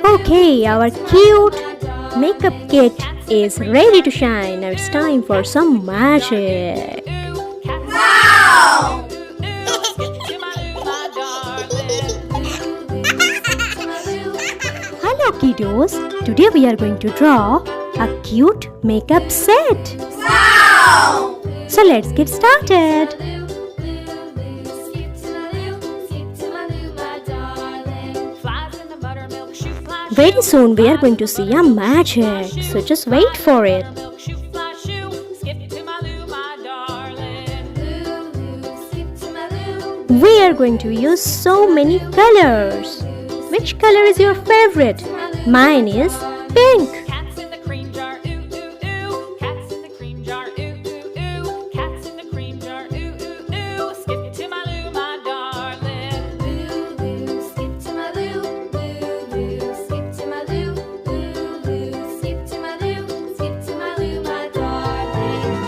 Okay, our cute makeup kit is ready to shine. Now it's time for some magic. Wow! Hello kiddos, today we are going to draw a cute makeup set. Wow! So let's get started. Very soon we are going to see a magic, so just wait for it. We are going to use so many colors. Which color is your favorite? Mine is pink. Cats in the cream jar, ooh, ooh, ooh. Cats in the cream jar, ooh, ooh, ooh. Cats in the cream jar, ooh, ooh, ooh. Skip to my loo, my darling. Loo, loo, skip to my loo. Loo, loo, skip to my loo. Loo, loo, skip to my loo. Skip to my loo, my darling.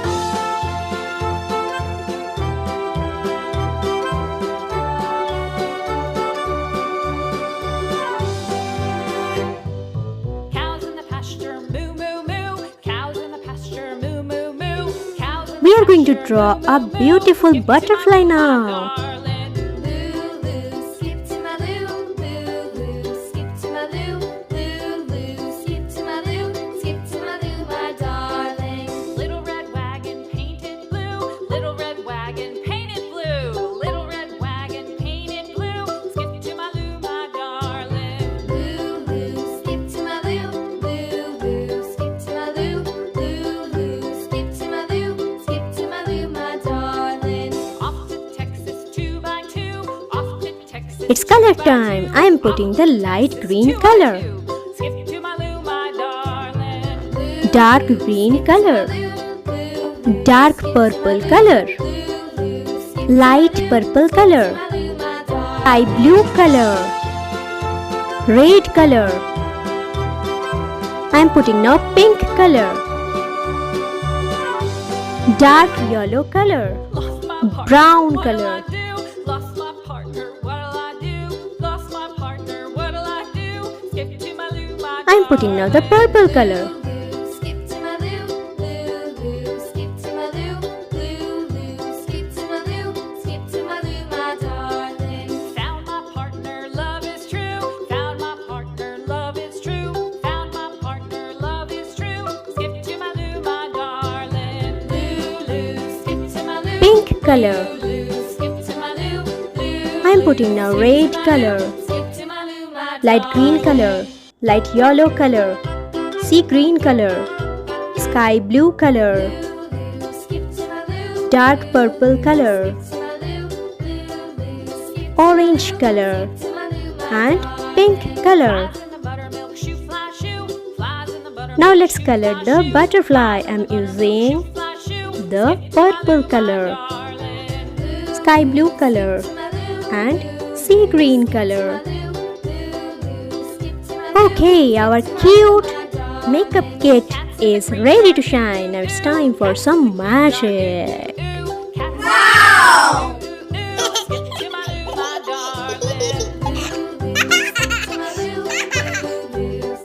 Cows in the pasture, moo, moo, moo. Cows in the pasture, moo, moo, moo. Cows in the We are going to pasture, draw moo, a moo, moo. beautiful Skip to butterfly my loo, my now. darling. Loo, loo, skip to my loo. Loo, loo, skip to my loo. Loo, loo, skip to my loo. Skip to my loo, my darling. Little red wagon painted blue. Little red wagon painted blue. Little red wagon painted blue. Skip to my loo, my darling. Loo, loo, skip to my loo. Loo, loo, skip to my loo. Loo, loo, skip to my loo. Skip to my loo, my darling. Off to Texas 2x2. Off to Texas. It's color time. I am putting the light green color, Skip to my loo, my darling. dark green color, dark purple color, light purple color, sky blue color, red color. I am putting now pink color, dark yellow color, Lost my partner, brown what'll color. I do? Lost my partner, what'll I do? Lost my partner, what'll I do? Skip to my loo, my I am putting now the purple color. loo, skip to my loo, loo, loo, skip to my loo, loo, loo, skip to my loo, skip to my loo, my darling. Found my partner, love is true. Found my partner, love is true. Found my partner, love is true. Skip to my loo, my darling. Loo, loo, skip to my loo. Pink color. Loo, skip to my loo, loo, I am putting now red color, skip to my loo, my light green color, light yellow color, sea green color, sky blue color, dark purple color, orange color, and pink color. Now let's color the butterfly. I'm using the purple color, sky blue color, and sea green color. Okay, our cute makeup kit is ready to shine. Now it's time for some magic.